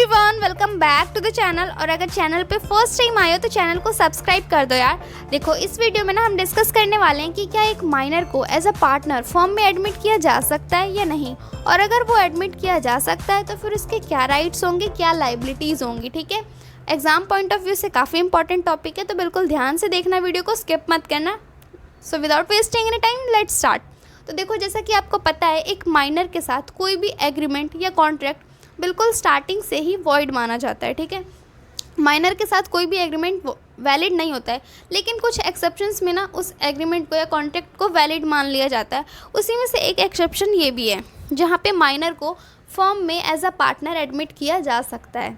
Everyone, welcome back to the channel. और अगर channel पे फर्स्ट टाइम आए हो तो चैनल को सब्सक्राइब कर दो यार। देखो, इस वीडियो में ना हम डिस्कस करने वाले हैं कि क्या एक माइनर को एज अ पार्टनर फर्म में एडमिट किया जा सकता है या नहीं, और अगर वो एडमिट किया जा सकता है तो फिर उसके क्या राइट्स होंगे, क्या लाइबिलिटीज़ होंगी। ठीक है, एग्जाम पॉइंट ऑफ व्यू से काफ़ी इंपॉर्टेंट टॉपिक है, तो बिल्कुल ध्यान से देखना, वीडियो को स्किप मत करना। So without wasting any time let's start. तो देखो, जैसा कि आपको पता है, एक माइनर के साथ कोई भी एग्रीमेंट या कॉन्ट्रैक्ट बिल्कुल स्टार्टिंग से ही वॉइड माना जाता है। ठीक है, माइनर के साथ कोई भी एग्रीमेंट वैलिड नहीं होता है, लेकिन कुछ एक्सेप्शंस में ना उस एग्रीमेंट को या कॉन्ट्रैक्ट को वैलिड मान लिया जाता है। उसी में से एक एक्सेप्शन ये भी है जहाँ पे माइनर को फर्म में एज अ पार्टनर एडमिट किया जा सकता है,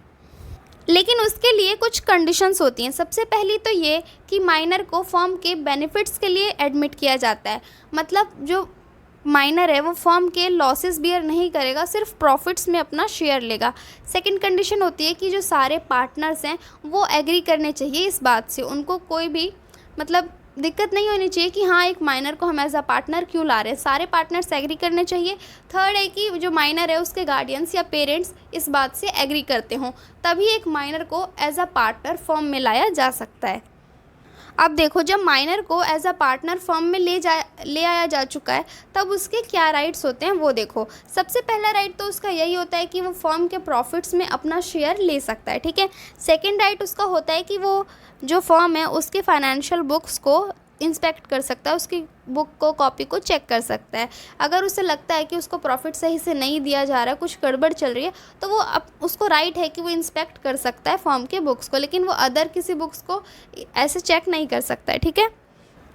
लेकिन उसके लिए कुछ कंडीशंस होती हैं। सबसे पहली तो ये कि माइनर को फर्म के बेनिफिट्स के लिए एडमिट किया जाता है, मतलब जो माइनर है वो फर्म के लॉसेस बियर नहीं करेगा, सिर्फ प्रॉफिट्स में अपना शेयर लेगा। सेकंड कंडीशन होती है कि जो सारे पार्टनर्स हैं वो एग्री करने चाहिए इस बात से, उनको कोई भी मतलब दिक्कत नहीं होनी चाहिए कि हाँ एक माइनर को हम एज अ पार्टनर क्यों ला रहे हैं, सारे पार्टनर्स एग्री करने चाहिए। थर्ड है कि जो माइनर है उसके गार्डियंस या पेरेंट्स इस बात से एग्री करते हों, तभी एक माइनर को एज अ पार्टनर फर्म में लाया जा सकता है। अब देखो, जब माइनर को एज अ पार्टनर फर्म में ले आया जा चुका है, तब उसके क्या राइट्स होते हैं वो देखो। सबसे पहला राइट तो उसका यही होता है कि वो फर्म के प्रॉफिट्स में अपना शेयर ले सकता है। ठीक है, सेकंड राइट उसका होता है कि वो जो फर्म है उसके फाइनेंशियल बुक्स को इंस्पेक्ट कर सकता है, उसकी बुक को, कॉपी को चेक कर सकता है। अगर उसे लगता है कि उसको प्रॉफिट सही से नहीं दिया जा रहा है, कुछ गड़बड़ चल रही है, तो वो उसको राइट है कि वो इंस्पेक्ट कर सकता है फर्म के बुक्स को, लेकिन वो अदर किसी बुक्स को ऐसे चेक नहीं कर सकता है। ठीक है,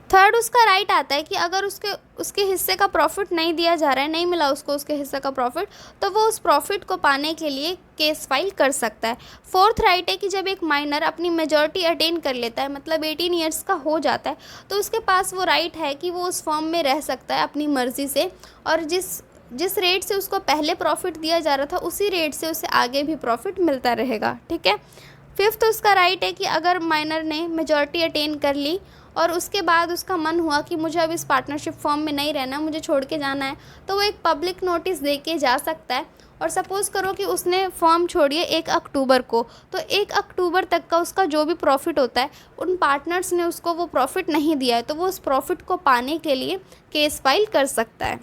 थर्ड उसका राइट आता है कि अगर उसके हिस्से का प्रॉफिट नहीं दिया जा रहा है, नहीं मिला उसको उसके हिस्से का प्रॉफिट, तो वो उस प्रॉफिट को पाने के लिए केस फाइल कर सकता है। फोर्थ राइट है कि जब एक माइनर अपनी मेजॉरिटी अटेन कर लेता है, मतलब 18 ईयर्स का हो जाता है, तो उसके पास वो राइट है कि वो उस फर्म में रह सकता है अपनी मर्ज़ी से, और जिस रेट से उसको पहले प्रॉफिट दिया जा रहा था उसी रेट से उसे आगे भी प्रॉफिट मिलता रहेगा। ठीक है, फिफ्थ उसका राइट है कि अगर माइनर ने मेजॉरिटी अटेन कर ली और उसके बाद उसका मन हुआ कि मुझे अब इस पार्टनरशिप फर्म में नहीं रहना, मुझे छोड़ के जाना है, तो वो एक पब्लिक नोटिस दे के जा सकता है। और सपोज़ करो कि उसने फर्म छोड़ी 1 अक्टूबर को, तो 1 अक्टूबर तक का उसका जो भी प्रॉफिट होता है, उन पार्टनर्स ने उसको वो प्रॉफिट नहीं दिया है, तो वो उस प्रॉफिट को पाने के लिए केस फाइल कर सकता है।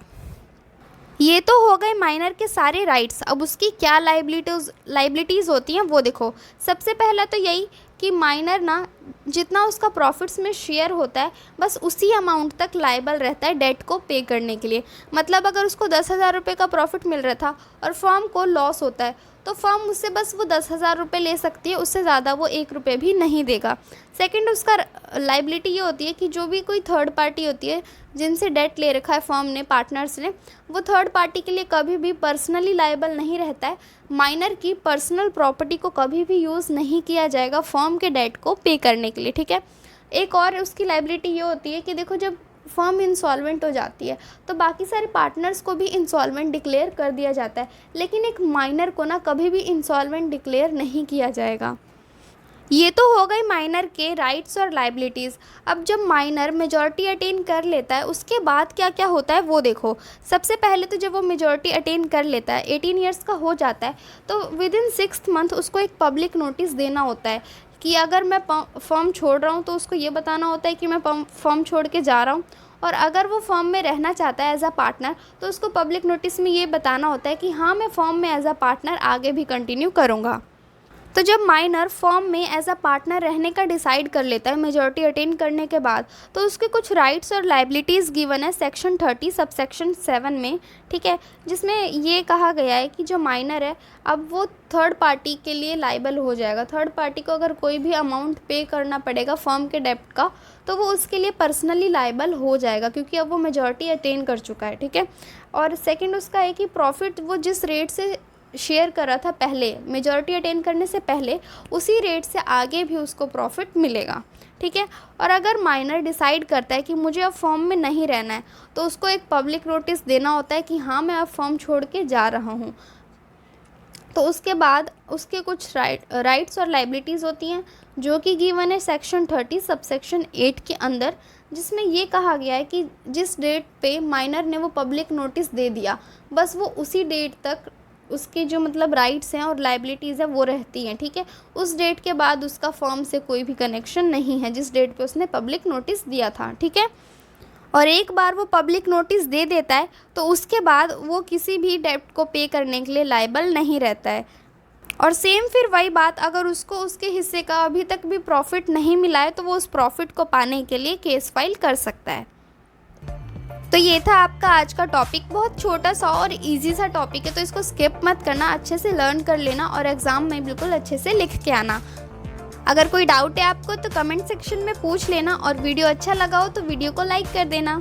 ये तो हो गए माइनर के सारे राइट्स। अब उसकी क्या लाइबिलिटीज़ होती हैं वो देखो। सबसे पहला तो यही कि माइनर ना जितना उसका प्रॉफिट्स में शेयर होता है, बस उसी अमाउंट तक लायबल रहता है डेट को पे करने के लिए। मतलब अगर उसको 10,000 रुपये का प्रॉफिट मिल रहा था और फर्म को लॉस होता है, तो फर्म उससे बस वो 10,000 रुपये ले सकती है, उससे ज़्यादा वो 1 रुपये भी नहीं देगा। सेकंड उसका लाइबिलिटी ये होती है कि जो भी कोई थर्ड पार्टी होती है जिनसे डेट ले रखा है फर्म ने, पार्टनर्स ने, वो थर्ड पार्टी के लिए कभी भी पर्सनली लायबल नहीं रहता है। माइनर की पर्सनल प्रॉपर्टी को कभी भी यूज़ नहीं किया जाएगा फर्म के डेट को पे करने के लिए। ठीक है, एक और उसकी लाइबिलिटी ये होती है कि देखो, जब फर्म इंसॉल्वेंट हो जाती है तो बाकी सारे पार्टनर्स को भी इंसॉल्वेंट डिक्लेयर कर दिया जाता है, लेकिन एक माइनर को ना कभी भी इंसॉल्वेंट डिक्लेयर नहीं किया जाएगा। ये तो हो गई माइनर के राइट्स और लाइबिलिटीज़। अब जब माइनर मेजॉरिटी अटेन कर लेता है, उसके बाद क्या क्या होता है वो देखो। सबसे पहले तो जब वो मेजॉरिटी अटेन कर लेता है, 18 ईयर्स का हो जाता है, तो विद इन 6th मंथ उसको एक पब्लिक नोटिस देना होता है कि अगर मैं फर्म छोड़ रहा हूँ तो उसको ये बताना होता है कि मैं फर्म छोड़ के जा रहा हूँ। और अगर वो फर्म में रहना चाहता है एज अ पार्टनर, तो उसको पब्लिक नोटिस में ये बताना होता है कि हाँ मैं फर्म में एज अ पार्टनर आगे भी कंटिन्यू करूँगा। तो जब माइनर फर्म में एज अ पार्टनर रहने का डिसाइड कर लेता है मेजॉरिटी अटेन करने के बाद, तो उसके कुछ राइट्स और लाइबिलिटीज़ गिवन है सेक्शन 30 सबसेक्शन 7 में। ठीक है, जिसमें ये कहा गया है कि जो माइनर है अब वो थर्ड पार्टी के लिए लाइबल हो जाएगा। थर्ड पार्टी को अगर कोई भी अमाउंट पे करना पड़ेगा फर्म के डेप्ट का, तो वो उसके लिए पर्सनली लाइबल हो जाएगा, क्योंकि अब वो मेजॉरिटी अटेन कर चुका है। ठीक है, और सेकेंड उसका है कि प्रॉफिट वो जिस रेट से शेयर कर रहा था पहले, मेजॉरिटी अटेन करने से पहले, उसी रेट से आगे भी उसको प्रॉफिट मिलेगा। ठीक है, और अगर माइनर डिसाइड करता है कि मुझे अब फर्म में नहीं रहना है, तो उसको एक पब्लिक नोटिस देना होता है कि हाँ मैं अब फर्म छोड़ के जा रहा हूँ। तो उसके बाद उसके कुछ राइट्स और लाइबिलिटीज़ होती हैं जो कि गिवन है सेक्शन 30 सबसेक्शन 8 के अंदर, जिसमें ये कहा गया है कि जिस डेट पे माइनर ने वो पब्लिक नोटिस दे दिया, बस वो उसी डेट तक उसके जो मतलब राइट्स हैं और लाइबिलिटीज़ है वो रहती हैं, ठीक है। उस डेट के बाद उसका फर्म से कोई भी कनेक्शन नहीं है जिस डेट पे उसने पब्लिक नोटिस दिया था, ठीक है। और एक बार वो पब्लिक नोटिस दे देता है तो उसके बाद वो किसी भी डेब्ट को पे करने के लिए लायबल नहीं रहता है। और सेम फिर वही बात, अगर उसको उसके हिस्से का अभी तक भी प्रॉफिट नहीं मिला है तो वो उस प्रॉफिट को पाने के लिए केस फाइल कर सकता है। तो ये था आपका आज का टॉपिक, बहुत छोटा सा और इजी सा टॉपिक है, तो इसको स्किप मत करना, अच्छे से लर्न कर लेना और एग्ज़ाम में बिल्कुल अच्छे से लिख के आना। अगर कोई डाउट है आपको तो कमेंट सेक्शन में पूछ लेना, और वीडियो अच्छा लगा हो तो वीडियो को लाइक कर देना।